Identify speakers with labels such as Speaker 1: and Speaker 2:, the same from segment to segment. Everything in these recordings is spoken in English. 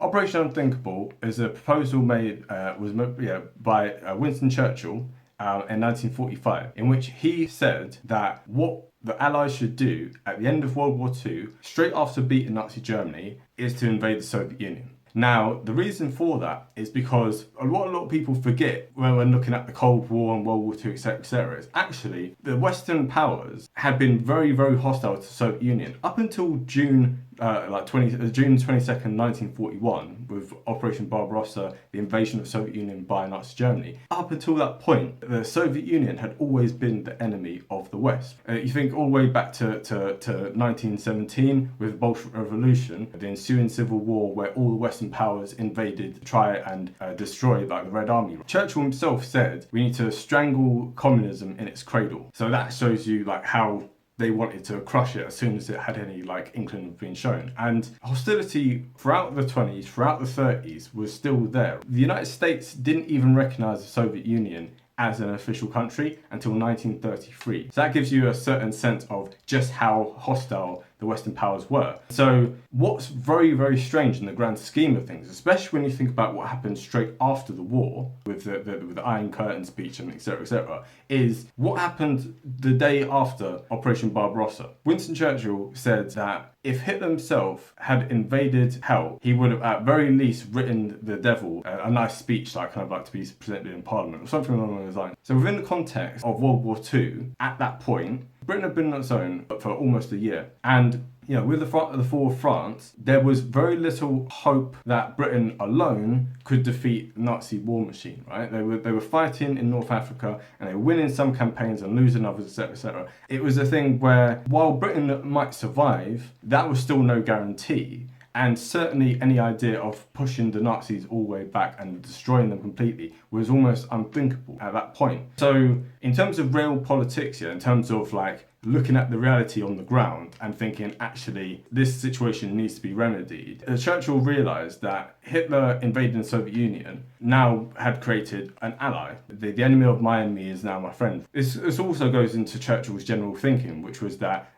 Speaker 1: Operation Unthinkable is a proposal made by Winston Churchill in 1945, in which he said that what the Allies should do at the end of World War II, straight after beating Nazi Germany, is to invade the Soviet Union. Now, the reason for that is because what a lot of people forget when looking at the Cold War and World War II, etc., is actually the Western powers had been very, very hostile to the Soviet Union up until June 22nd, 1941, with Operation Barbarossa, the invasion of the Soviet Union by Nazi Germany. Up until that point, the Soviet Union had always been the enemy of the West. You think all the way back to 1917 with the Bolshevik Revolution, the ensuing civil war where all the Western powers invaded to try and destroy the Red Army. Churchill himself said, we need to strangle communism in its cradle. So that shows you how they wanted to crush it as soon as it had any inkling of being shown. And hostility throughout the 20s, throughout the 30s was still there. The United States didn't even recognize the Soviet Union as an official country until 1933. So that gives you a certain sense of just how hostile the Western powers were. So what's very, very strange in the grand scheme of things, especially when you think about what happened straight after the war with the Iron Curtain speech and etc., is what happened the day after Operation Barbarossa. Winston Churchill said that if Hitler himself had invaded hell, he would have at very least written the devil a nice speech to be presented in Parliament or something along those lines. So within the context of World War II, at that point, Britain had been on its own for almost a year. And with the fall of France, there was very little hope that Britain alone could defeat the Nazi war machine, right? They were fighting in North Africa and they were winning some campaigns and losing others, etc., etc. It was a thing where while Britain might survive, that was still no guarantee. And certainly any idea of pushing the Nazis all the way back and destroying them completely was almost unthinkable at that point. So in terms of realpolitik, in terms of looking at the reality on the ground and thinking, actually, this situation needs to be remedied, Churchill realised that Hitler invading the Soviet Union now had created an ally. The enemy of my enemy is now my friend. This also goes into Churchill's general thinking, which was that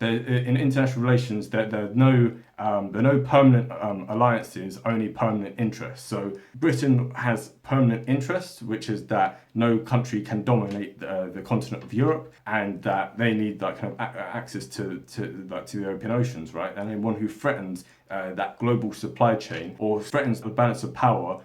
Speaker 1: in international relations, there are no permanent alliances, only permanent interests. So Britain has permanent interests, which is that no country can dominate the continent of Europe, and that they need access to the European oceans, right? And anyone who threatens that global supply chain or threatens the balance of power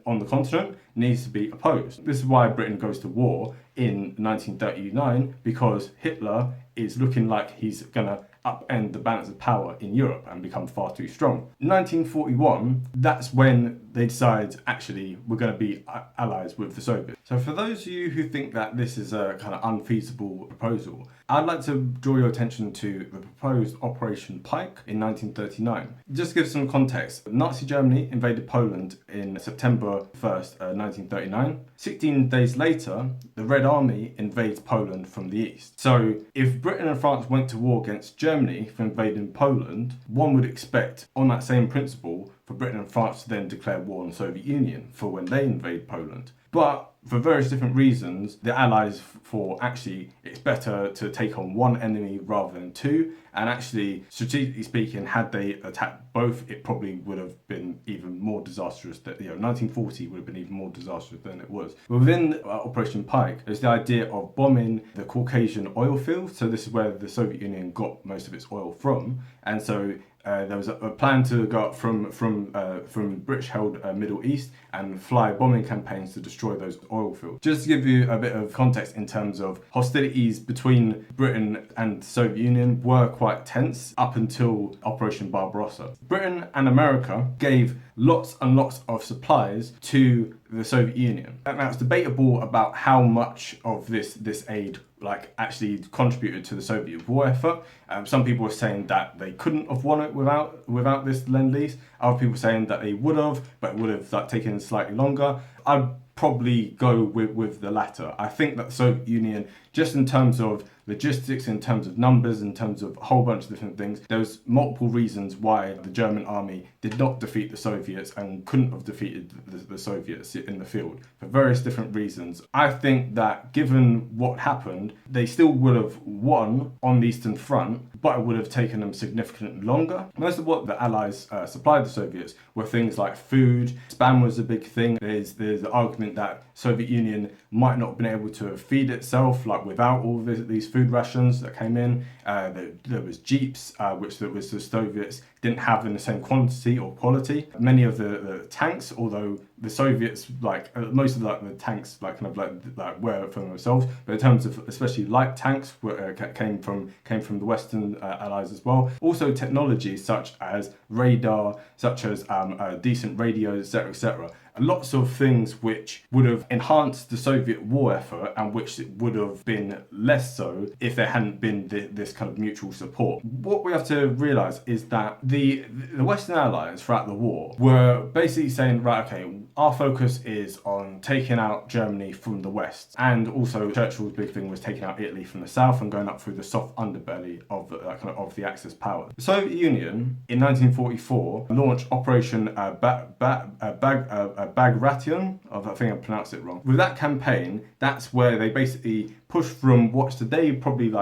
Speaker 1: on the continent needs to be opposed. This is why Britain goes to war in 1939, because Hitler is looking like he's gonna upend the balance of power in Europe and become far too strong. In 1941, that's when they decide, actually, we're going to be allies with the Soviets. So for those of you who think that this is a kind of unfeasible proposal, I'd like to draw your attention to the proposed Operation Pike in 1939. Just to give some context, Nazi Germany invaded Poland in September 1st, 1939. 16 days later, the Red Army invades Poland from the east. So if Britain and France went to war against Germany for invading Poland, one would expect, on that same principle, for Britain and France to then declare war on the Soviet Union for when they invade Poland. But for various different reasons, the Allies thought, actually, it's better to take on one enemy rather than two. And actually, strategically speaking, had they attacked both, it probably would have been even more disastrous. 1940 would have been even more disastrous than it was. Within Operation Pike, there's the idea of bombing the Caucasian oil fields. So this is where the Soviet Union got most of its oil from. And so there was a plan to go up from British-held Middle East and fly bombing campaigns to destroy those oil fields. Just to give you a bit of context in terms of hostilities between Britain and the Soviet Union were quite tense up until Operation Barbarossa. Britain and America gave lots and lots of supplies to the Soviet Union. And now it's debatable about how much of this aid actually contributed to the Soviet war effort. Some people are saying that they couldn't have won it without this lend-lease. Other people saying that they would have, but would have taken slightly longer. I'd probably go with the latter. I think that the Soviet Union just in terms of logistics, in terms of numbers, in terms of a whole bunch of different things. There was multiple reasons why the German army did not defeat the Soviets and couldn't have defeated the Soviets in the field for various different reasons. I think that given what happened, they still would have won on the Eastern Front, but it would have taken them significantly longer. Most of what the Allies supplied the Soviets were things like food. Spam was a big thing. There's the argument that Soviet Union might not have been able to feed itself like without all these food rations that came in. There was jeeps, which the Soviets didn't have in the same quantity or quality. Many of the tanks, although the Soviets, most of the tanks were for themselves, but in terms of especially light tanks, came from the Western Allies as well. Also technology such as radar, such as decent radios, etc., etc. Lots of things which would have enhanced the Soviet war effort and which would have been less so if there hadn't been this kind of mutual support. What we have to realise is that the Western Allies throughout the war were basically saying, right, okay, our focus is on taking out Germany from the West, and also Churchill's big thing was taking out Italy from the south and going up through the soft underbelly of the Axis power. The Soviet Union in 1944 launched Operation Bagration. I think I pronounced it wrong. With that campaign, that's where they basically pushed from what's today probably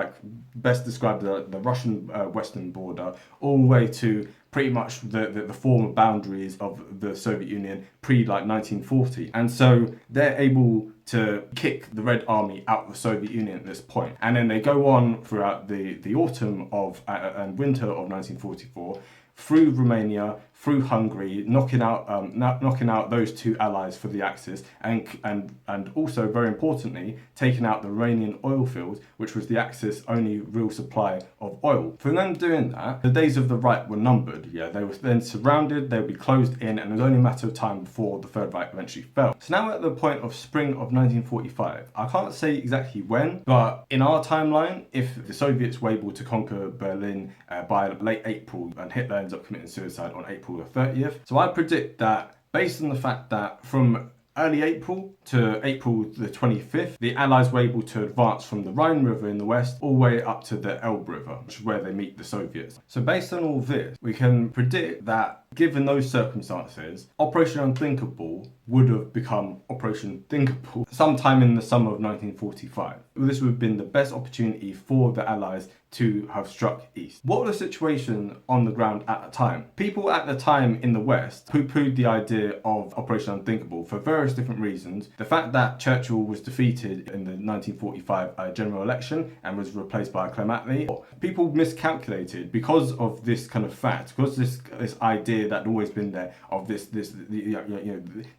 Speaker 1: best described the Russian western border all the way to pretty much the former boundaries of the Soviet Union pre-1940. And so they're able to kick the Red Army out of the Soviet Union at this point. And then they go on throughout the autumn of and winter of 1944 through Romania, through Hungary, knocking out those two allies for the Axis, and also very importantly taking out the Iranian oil fields, which was the Axis' only real supply of oil. For them doing that, the days of the right were numbered. Yeah, they were then surrounded, they would be closed in, and it was only a matter of time before the Third Reich eventually fell. So now we're at the point of spring of 1945. I can't say exactly when, but in our timeline, if the Soviets were able to conquer Berlin by late April, and Hitler ends up committing suicide on April the 30th. So I predict that based on the fact that from early April to April the 25th, the Allies were able to advance from the Rhine River in the west all the way up to the Elbe River, which is where they meet the Soviets. So based on all this, we can predict that given those circumstances, Operation Unthinkable would have become Operation Thinkable sometime in the summer of 1945. This would have been the best opportunity for the Allies to have struck east. What was the situation on the ground at the time? People at the time in the West poo-pooed the idea of Operation Unthinkable for various different reasons. The fact that Churchill was defeated in the 1945 general election and was replaced by Clement Attlee. People miscalculated because of this kind of fact, because this idea that had always been there of the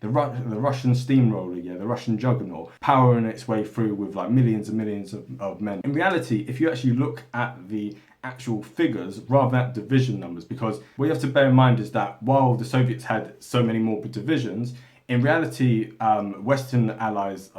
Speaker 1: Russian steamroller, the Russian juggernaut, powering its way through with millions and millions of men. In reality, if you actually look at the actual figures rather than division numbers, because what you have to bear in mind is that while the Soviets had so many more divisions, in reality, Western allies,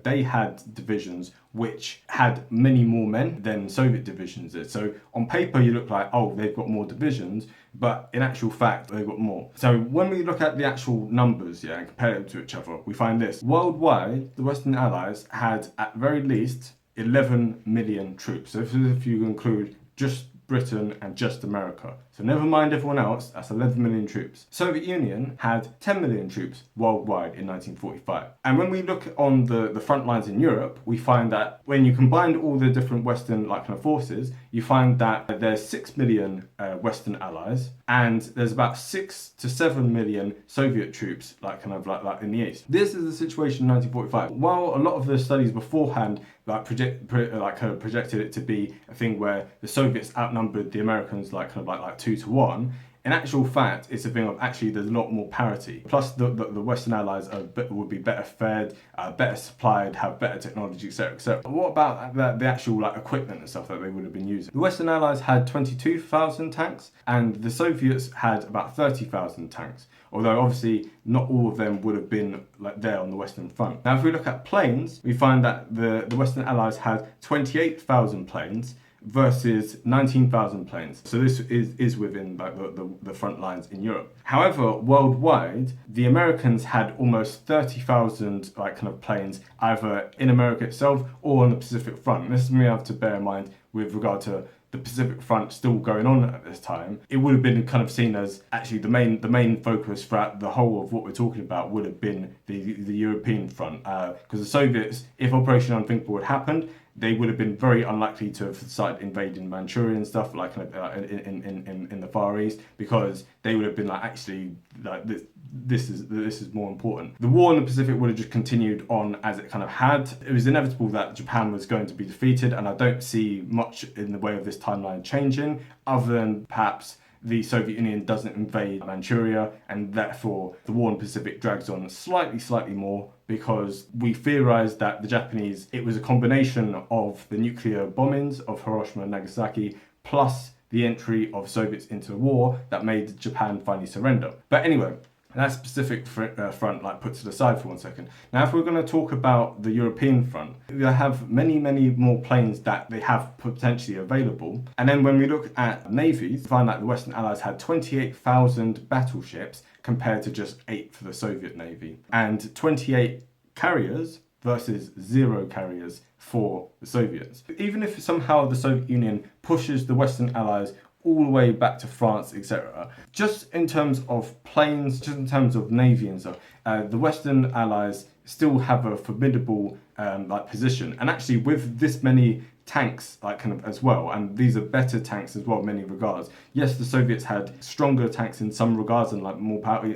Speaker 1: they had divisions which had many more men than Soviet divisions did. So on paper, you look like, oh, they've got more divisions, but in actual fact, they've got more. So when we look at the actual numbers, and compare them to each other, we find this. Worldwide, the Western allies had at very least 11 million troops. So if you include just Britain and just America. So never mind everyone else, that's 11 million troops. Soviet Union had 10 million troops worldwide in 1945. And when we look on the front lines in Europe, we find that when you combine all the different Western forces, you find that there's 6 million Western allies, and there's about 6 to 7 million Soviet troops in the east. This is the situation in 1945. While a lot of the studies beforehand projected it to be a thing where the Soviets outnumbered the Americans 2-1. In actual fact, it's a thing of actually there's a lot more parity. Plus, the Western allies would be better fed, better supplied, have better technology, etc., etc. What about the actual equipment and stuff that they would have been using? The Western allies had 22,000 tanks, and the Soviets had about 30,000 tanks. Although obviously not all of them would have been there on the Western Front. Now, if we look at planes, we find that the Western allies had 28,000 planes, versus 19,000 planes. So this is within like the front lines in Europe. However, worldwide, the Americans had almost 30,000 like kind of planes either in America itself or on the Pacific front. And this is something you have to bear in mind with regard to the Pacific front still going on at this time. It would have been kind of seen as actually the main focus throughout the whole of what we're talking about would have been the European front, because the Soviets, if Operation Unthinkable had happened, they would have been very unlikely to have started invading Manchuria and stuff like in the Far East, because they would have been like, actually like this is more important. The war in the Pacific would have just continued on as it kind of had. It was inevitable that Japan was going to be defeated, and I don't see much in the way of this timeline changing, other than perhaps the Soviet Union doesn't invade Manchuria, and therefore the war in the Pacific drags on slightly more, because we theorized that the Japanese, it was a combination of the nuclear bombings of Hiroshima and Nagasaki plus the entry of Soviets into the war that made Japan finally surrender. But anyway, that specific front like put to the side for 1 second. Now, if we're going to talk about the European front, they have many more planes that they have potentially available. And then when we look at navies, we find that the Western Allies had 28,000 battleships compared to just 8 for the Soviet Navy, and 28 carriers versus 0 carriers for the Soviets. Even if somehow the Soviet Union pushes the Western Allies all the way back to France, etc. Just in terms of planes, just in terms of navy and stuff, the Western Allies still have a formidable like position. And actually, with this many tanks, like kind of as well, and these are better tanks as well in many regards. Yes, the Soviets had stronger tanks in some regards and like more power,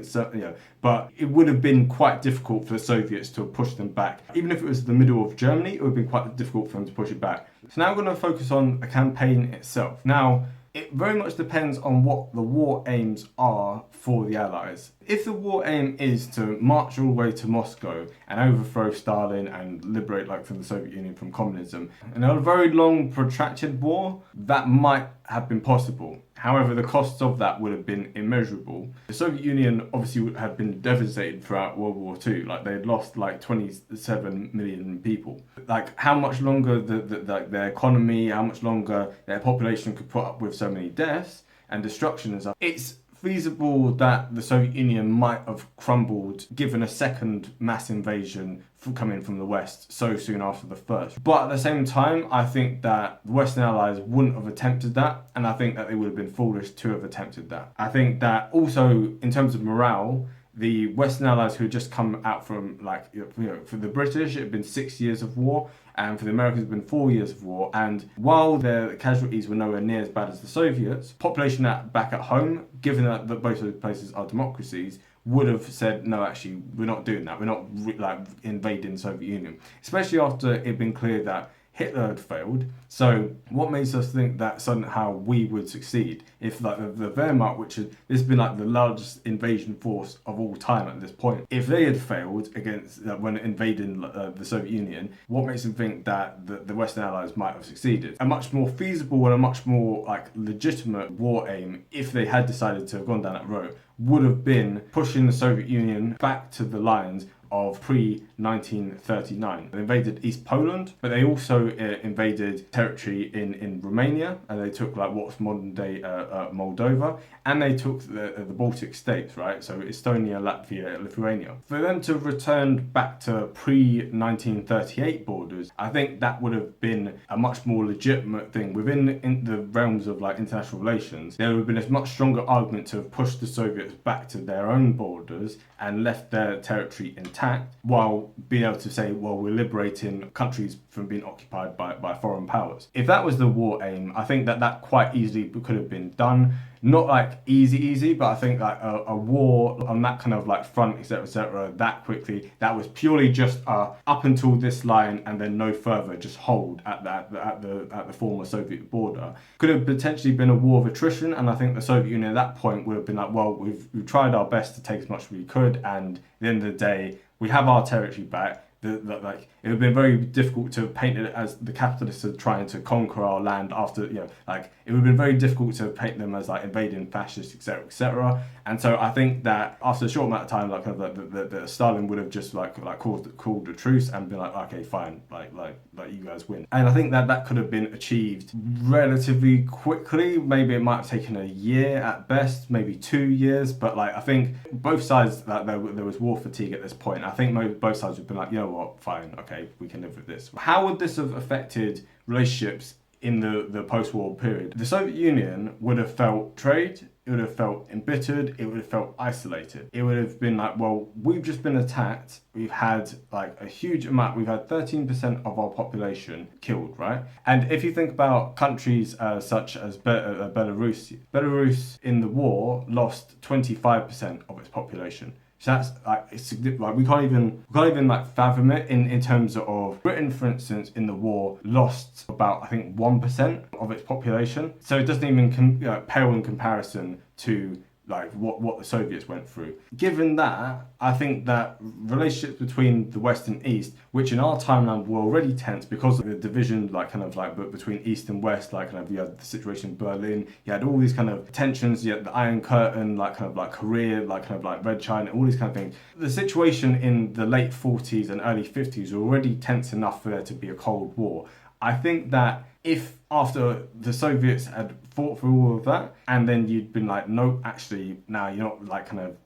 Speaker 1: but it would have been quite difficult for the Soviets to push them back. Even if it was the middle of Germany, it would have been quite difficult for them to push it back. So now we're going to focus on the campaign itself. Now, it very much depends on what the war aims are for the Allies. If the war aim is to march all the way to Moscow and overthrow Stalin and liberate like from the Soviet Union from communism, in a very long protracted war, that might have been possible. However, the costs of that would have been immeasurable. The Soviet Union obviously would have been devastated throughout World War II. Like, they had lost like 27 million people. Like, how much longer their economy, how much longer their population could put up with so many deaths and destruction and stuff. It's feasible that the Soviet Union might have crumbled given a second mass invasion coming from the West so soon after the first. But at the same time, I think that the Western Allies wouldn't have attempted that, and I think that they would have been foolish to have attempted that. I think that also, in terms of morale, the Western Allies who had just come out from, like, for the British, it had been 6 years of war, and for the Americans, it had been 4 years of war. And while their casualties were nowhere near as bad as the Soviets, population back at home, given that both of those places are democracies, would have said, no, actually, we're not doing that. We're not invading the Soviet Union. Especially after it had been clear that Hitler had failed. So what makes us think that somehow we would succeed if like the Wehrmacht, which this has been like the largest invasion force of all time at this point, if they had failed against when invading the Soviet Union, what makes them think that the Western Allies might have succeeded? A much more feasible and a much more like legitimate war aim, if they had decided to have gone down that road, would have been pushing the Soviet Union back to the lines of pre-1939. They invaded East Poland, but they also invaded territory in Romania, and they took like what's modern day Moldova, and they took the Baltic states, right? So Estonia, Latvia, Lithuania. For them to return back to pre-1938 borders, I think that would have been a much more legitimate thing within the realms of like international relations. There would have been a much stronger argument to have pushed the Soviets back to their own borders and left their territory intact, while being able to say, well, we're liberating countries from being occupied by foreign powers. If that was the war aim, I think that quite easily could have been done. Not like easy, but I think like a war on that kind of like front, etc., that quickly, that was purely just up until this line and then no further, just hold at the former Soviet border. Could have potentially been a war of attrition, and I think the Soviet Union at that point would have been like, well, we've tried our best to take as much as we could, and at the end of the day, we have our territory back. like it would have been very difficult to paint it as the capitalists are trying to conquer our land after, like it would have been very difficult to paint them as like invading fascists, etc., etc. And so I think that after a short amount of time, like kind of the Stalin would have just like called a truce and been like, okay, fine, like you guys win. And I think that could have been achieved relatively quickly. Maybe it might have taken a year at best, maybe 2 years. But like I think both sides, like there was war fatigue at this point. I think both sides would have been like, you know what, fine, okay, we can live with this. How would this have affected relationships in the post-war period? The Soviet Union would have felt betrayed, it would have felt embittered, it would have felt isolated. It would have been like, well, we've just been attacked, we've had like a huge amount, we've had 13% of our population killed, right? And if you think about countries such as Belarus in the war lost 25% of its population. So that's like it's like we can't even like fathom it in terms of Britain, for instance, in the war lost about I think 1% of its population. So it doesn't even pale in comparison to like what the Soviets went through. Given that, I think that relationships between the West and East, which in our timeline were already tense because of the division, like kind of like between East and West, like kind of you had the situation in Berlin, you had all these kind of tensions, you had the Iron Curtain, like kind of like Korea, like kind of like Red China, all these kind of things. The situation in the late 40s and early 50s were already tense enough for there to be a Cold War. I think that if after the Soviets had fought through all of that, and then you'd been like, no, actually, now you're not like kind of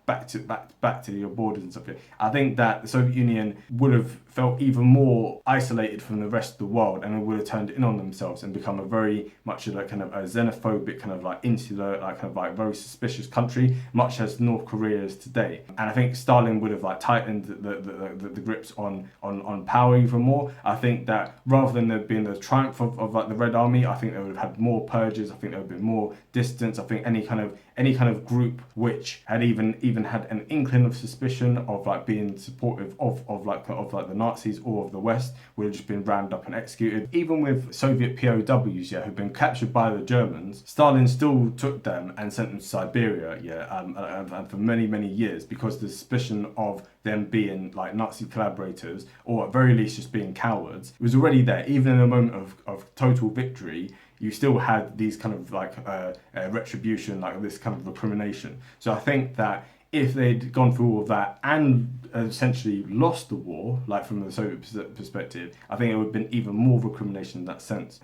Speaker 1: back to your borders and stuff. I think that the Soviet Union would have felt even more isolated from the rest of the world, and it would have turned in on themselves and become a very much like kind of a xenophobic, kind of like insular, like kind of like very suspicious country, much as North Korea is today. And I think Stalin would have like tightened the grips on power even more. I think that rather than there being the triumph of like the Red Army, I think they would have had more purges. I think there would have been more distance. I think any kind of group which had even had an inkling of suspicion of like being supportive of the Nazis or of the West would have just been rounded up and executed. Even with Soviet POWs, who'd been captured by the Germans, Stalin still took them and sent them to Siberia, and for many years because the suspicion of them being like Nazi collaborators or at very least just being cowards was already there. Even in a moment of total victory, you still had these kind of like retribution, like this kind of recrimination. So I think that if they'd gone through all of that and essentially lost the war, like from the Soviet perspective, I think it would have been even more recrimination in that sense.